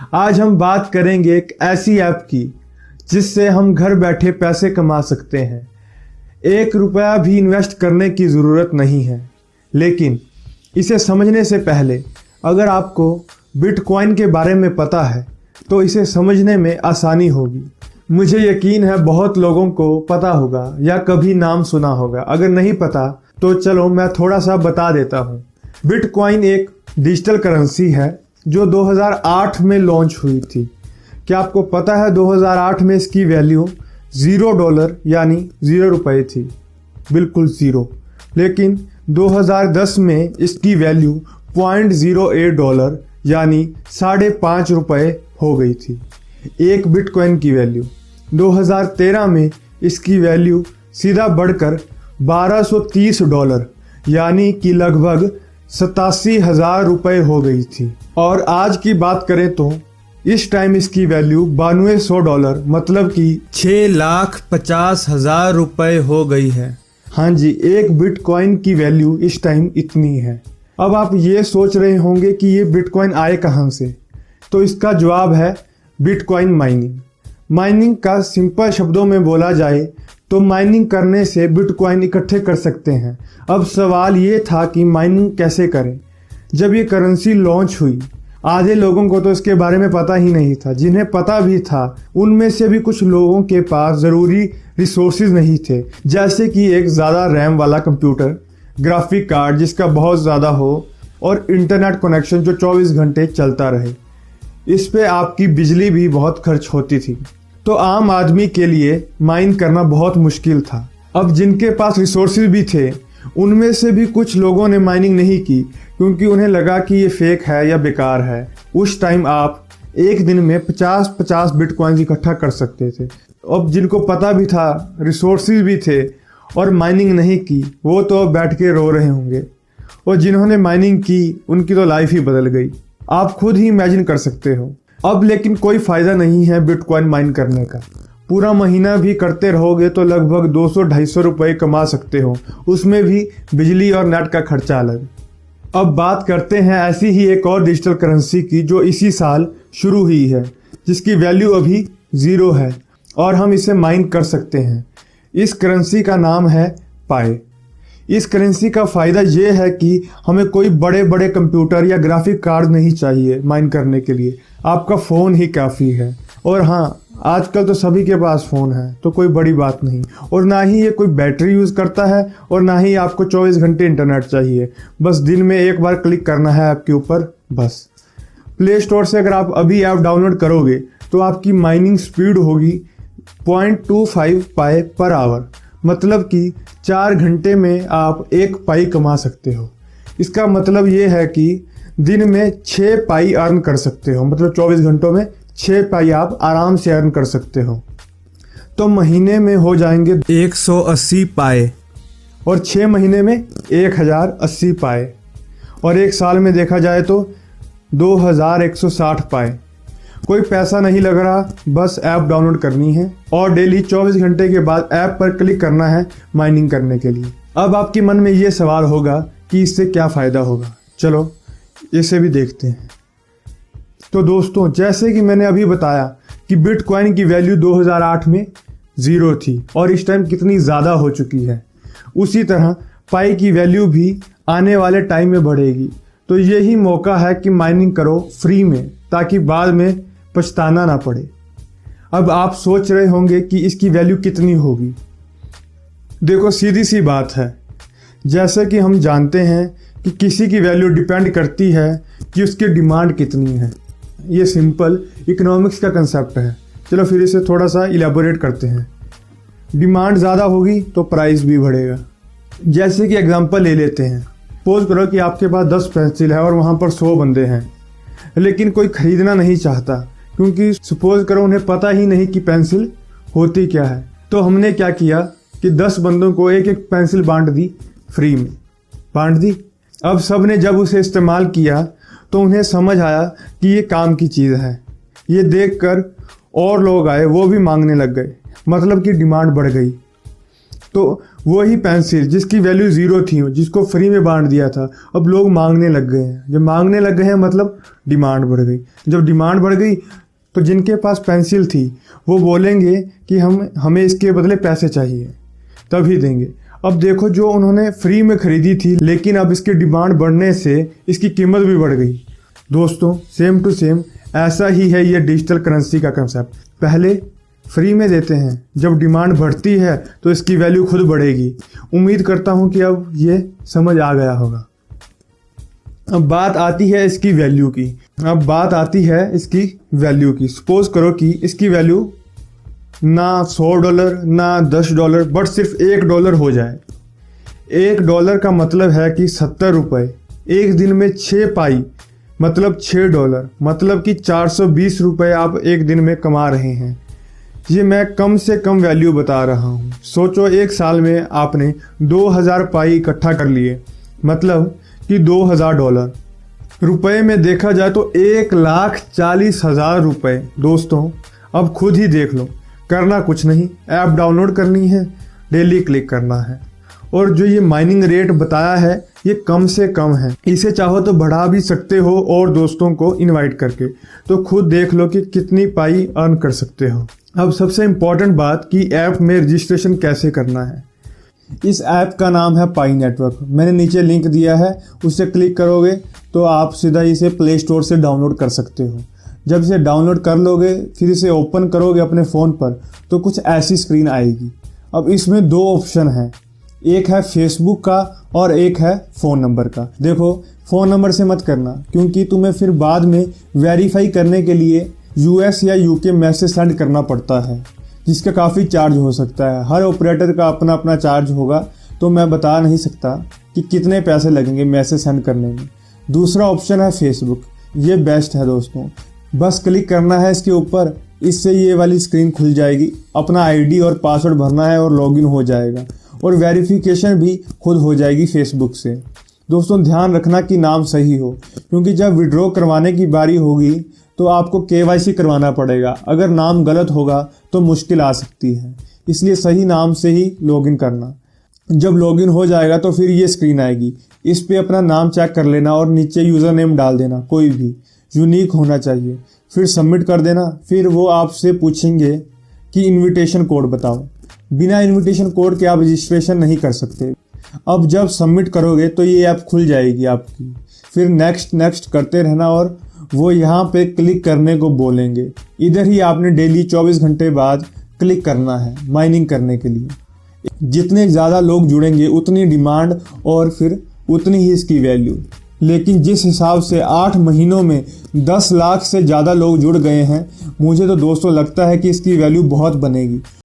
आज हम बात करेंगे एक ऐसी ऐप की जिससे हम घर बैठे पैसे कमा सकते हैं। 1 रुपया भी इन्वेस्ट करने की ज़रूरत नहीं है। लेकिन इसे समझने से पहले अगर आपको बिटकॉइन के बारे में पता है तो इसे समझने में आसानी होगी। मुझे यकीन है बहुत लोगों को पता होगा या कभी नाम सुना होगा। अगर नहीं पता तो चलो मैं थोड़ा सा बता देता हूँ। बिटकॉइन एक डिजिटल करेंसी है जो 2008 में लॉन्च हुई थी। क्या आपको पता है 2008 में इसकी वैल्यू $0 यानी 0 रुपये थी, बिल्कुल ज़ीरो। लेकिन 2010 में इसकी वैल्यू $0.08 यानी 5.5 रुपये हो गई थी। एक बिटकॉइन की वैल्यू 2013 में इसकी वैल्यू सीधा बढ़कर $1230 यानी कि लगभग 87,000 रुपये हो गई थी। और आज की बात करें तो इस टाइम इसकी वैल्यू $9200 मतलब कि 6,50,000 रुपये हो गई है। हाँ जी, एक बिटकॉइन की वैल्यू इस टाइम इतनी है। अब आप ये सोच रहे होंगे कि ये बिटकॉइन आए कहाँ से, तो इसका जवाब है बिटकॉइन माइनिंग। माइनिंग का सिंपल शब्दों में बोला जाए तो माइनिंग करने से बिटकॉइन इकट्ठे कर सकते हैं। अब सवाल ये था कि माइनिंग कैसे करें। जब ये करेंसी लॉन्च हुई आधे लोगों को तो इसके बारे में पता ही नहीं था। जिन्हें पता भी था उनमें से भी कुछ लोगों के पास ज़रूरी रिसोर्सेज नहीं थे, जैसे कि एक ज़्यादा रैम वाला कंप्यूटर, ग्राफिक कार्ड जिसका बहुत ज़्यादा हो और इंटरनेट कनेक्शन जो 24 घंटे चलता रहे। इस पे आपकी बिजली भी बहुत खर्च होती थी, तो आम आदमी के लिए माइन करना बहुत मुश्किल था। अब जिनके पास रिसोर्सेज भी थे उनमें से भी कुछ लोगों ने माइनिंग नहीं की क्योंकि उन्हें लगा कि ये फेक है या बेकार है। उस टाइम आप एक दिन में 50-50 बिटकॉइन इकट्ठा कर सकते थे। अब जिनको पता भी था, रिसोर्सेज भी थे और माइनिंग नहीं की, वो तो अब बैठ के रो रहे होंगे। और जिन्होंने माइनिंग की उनकी तो लाइफ ही बदल गई। आप खुद ही इमेजिन कर सकते हो। अब लेकिन कोई फ़ायदा नहीं है बिटकॉइन माइन करने का। पूरा महीना भी करते रहोगे तो लगभग 200-250 रुपये कमा सकते हो, उसमें भी बिजली और नेट का खर्चा अलग। अब बात करते हैं ऐसी ही एक और डिजिटल करेंसी की जो इसी साल शुरू हुई है, जिसकी वैल्यू अभी 0 है और हम इसे माइन कर सकते हैं। इस करेंसी का नाम है पाई। इस करेंसी का फ़ायदा ये है कि हमें कोई बड़े बड़े कंप्यूटर या ग्राफिक कार्ड नहीं चाहिए माइन करने के लिए। आपका फ़ोन ही काफ़ी है। और हाँ, आजकल तो सभी के पास फ़ोन है, तो कोई बड़ी बात नहीं। और ना ही ये कोई बैटरी यूज़ करता है और ना ही आपको 24 घंटे इंटरनेट चाहिए। बस दिन में एक बार क्लिक करना है ऐप के ऊपर, बस। प्ले स्टोर से अगर आप अभी ऐप डाउनलोड करोगे तो आपकी माइनिंग स्पीड होगी 0.25 पाई पर आवर, मतलब कि 4 घंटे में आप 1 पाई कमा सकते हो। इसका मतलब ये है कि दिन में 6 पाई अर्न कर सकते हो, मतलब 24 घंटों में 6 पाई आप आराम से अर्न कर सकते हो। तो महीने में हो जाएंगे 180 पाए और 6 महीने में 1080 पाए और एक साल में देखा जाए तो 2160 पाए। कोई पैसा नहीं लग रहा, बस ऐप डाउनलोड करनी है और डेली 24 घंटे के बाद ऐप पर क्लिक करना है माइनिंग करने के लिए। अब आपके मन में ये सवाल होगा कि इससे क्या फ़ायदा होगा। चलो इसे भी देखते हैं। तो दोस्तों, जैसे कि मैंने अभी बताया कि बिटकॉइन की वैल्यू 2008 में 0 थी और इस टाइम कितनी ज़्यादा हो चुकी है, उसी तरह पाई की वैल्यू भी आने वाले टाइम में बढ़ेगी। तो यही मौका है कि माइनिंग करो फ्री में, ताकि बाद में पछताना ना पड़े। अब आप सोच रहे होंगे कि इसकी वैल्यू कितनी होगी। देखो, सीधी सी बात है। जैसे कि हम जानते हैं कि किसी की वैल्यू डिपेंड करती है कि उसकी डिमांड कितनी है। ये सिंपल इकोनॉमिक्स का कंसेप्ट है। चलो फिर इसे थोड़ा सा इलेबोरेट करते हैं। डिमांड ज़्यादा होगी तो प्राइस भी बढ़ेगा। जैसे कि एग्जांपल ले लेते हैं। सपोज करो कि आपके पास 10 पेंसिल है और वहाँ पर 100 बंदे हैं, लेकिन कोई ख़रीदना नहीं चाहता क्योंकि सपोज करो उन्हें पता ही नहीं कि पेंसिल होती क्या है। तो हमने क्या किया कि 10 बंदों को एक एक पेंसिल बांट दी, फ्री में बांट दी। अब सब ने जब उसे इस्तेमाल किया तो उन्हें समझ आया कि ये काम की चीज़ है। ये देखकर और लोग आए, वो भी मांगने लग गए, मतलब कि डिमांड बढ़ गई। तो वही पेंसिल जिसकी वैल्यू 0 थी, जिसको फ्री में बांट दिया था, अब लोग मांगने लग गए हैं। जब मांगने लग गए हैं मतलब डिमांड बढ़ गई। जब डिमांड बढ़ गई तो जिनके पास पेंसिल थी वो बोलेंगे कि हमें इसके बदले पैसे चाहिए, तभी देंगे। अब देखो, जो उन्होंने फ्री में खरीदी थी, लेकिन अब इसकी डिमांड बढ़ने से इसकी कीमत भी बढ़ गई। दोस्तों, सेम टू सेम ऐसा ही है ये डिजिटल करेंसी का कंसेप्ट। पहले फ्री में देते हैं, जब डिमांड बढ़ती है तो इसकी वैल्यू खुद बढ़ेगी। उम्मीद करता हूं कि अब ये समझ आ गया होगा। अब बात आती है इसकी वैल्यू की। सपोज करो कि इसकी वैल्यू ना $100 ना $10 बट सिर्फ $1 हो जाए। $1 का मतलब है कि 70 रुपये। एक दिन में 6 पाई मतलब $6, मतलब कि 420 रुपये आप एक दिन में कमा रहे हैं। ये मैं कम से कम वैल्यू बता रहा हूँ। सोचो, एक साल में आपने 2000 पाई इकट्ठा कर लिए, मतलब कि $2000। रुपए में देखा जाए तो 1,40,000 रुपये। दोस्तों, अब खुद ही देख लो। करना कुछ नहीं, ऐप डाउनलोड करनी है, डेली क्लिक करना है, और जो ये माइनिंग रेट बताया है ये कम से कम है। इसे चाहो तो बढ़ा भी सकते हो और दोस्तों को इनवाइट करके। तो खुद देख लो कि कितनी पाई अर्न कर सकते हो। अब सबसे इम्पॉर्टेंट बात कि ऐप में रजिस्ट्रेशन कैसे करना है। इस ऐप का नाम है पाई नेटवर्क। मैंने नीचे लिंक दिया है, उससे क्लिक करोगे तो आप सीधा इसे प्ले स्टोर से डाउनलोड कर सकते हो। जब इसे डाउनलोड कर लोगे, फिर इसे ओपन करोगे अपने फ़ोन पर, तो कुछ ऐसी स्क्रीन आएगी। अब इसमें 2 ऑप्शन हैं, एक है फेसबुक का और एक है फ़ोन नंबर का। देखो, फ़ोन नंबर से मत करना, क्योंकि तुम्हें फिर बाद में वेरीफाई करने के लिए US या UK मैसेज सेंड करना पड़ता है, जिसका काफ़ी चार्ज हो सकता है। हर ऑपरेटर का अपना अपना चार्ज होगा, तो मैं बता नहीं सकता कि कितने पैसे लगेंगे मैसेज सेंड करने में। दूसरा ऑप्शन है फेसबुक। ये बेस्ट है दोस्तों। बस क्लिक करना है इसके ऊपर, इससे ये वाली स्क्रीन खुल जाएगी। अपना ID और पासवर्ड भरना है और लॉगिन हो जाएगा, और वेरिफिकेशन भी खुद हो जाएगी फेसबुक से। दोस्तों, ध्यान रखना कि नाम सही हो, क्योंकि जब विड्रॉ करवाने की बारी होगी तो आपको KYC करवाना पड़ेगा। अगर नाम गलत होगा तो मुश्किल आ सकती है, इसलिए सही नाम से ही लॉगिन करना। जब लॉगिन हो जाएगा तो फिर ये स्क्रीन आएगी। इस पे अपना नाम चेक कर लेना और नीचे यूज़र नेम डाल देना, कोई भी यूनिक होना चाहिए। फिर सबमिट कर देना। फिर वो आपसे पूछेंगे कि इनविटेशन कोड बताओ। बिना इनविटेशन कोड के आप रजिस्ट्रेशन नहीं कर सकते। अब जब सबमिट करोगे तो ये ऐप खुल जाएगी आपकी। फिर नेक्स्ट करते रहना, और वो यहाँ पे क्लिक करने को बोलेंगे। इधर ही आपने डेली 24 घंटे बाद क्लिक करना है माइनिंग करने के लिए। जितने ज़्यादा लोग जुड़ेंगे उतनी डिमांड और फिर उतनी ही इसकी वैल्यू। लेकिन जिस हिसाब से 8 महीनों में 10 लाख से ज़्यादा लोग जुड़ गए हैं, मुझे तो दोस्तों लगता है कि इसकी वैल्यू बहुत बनेगी।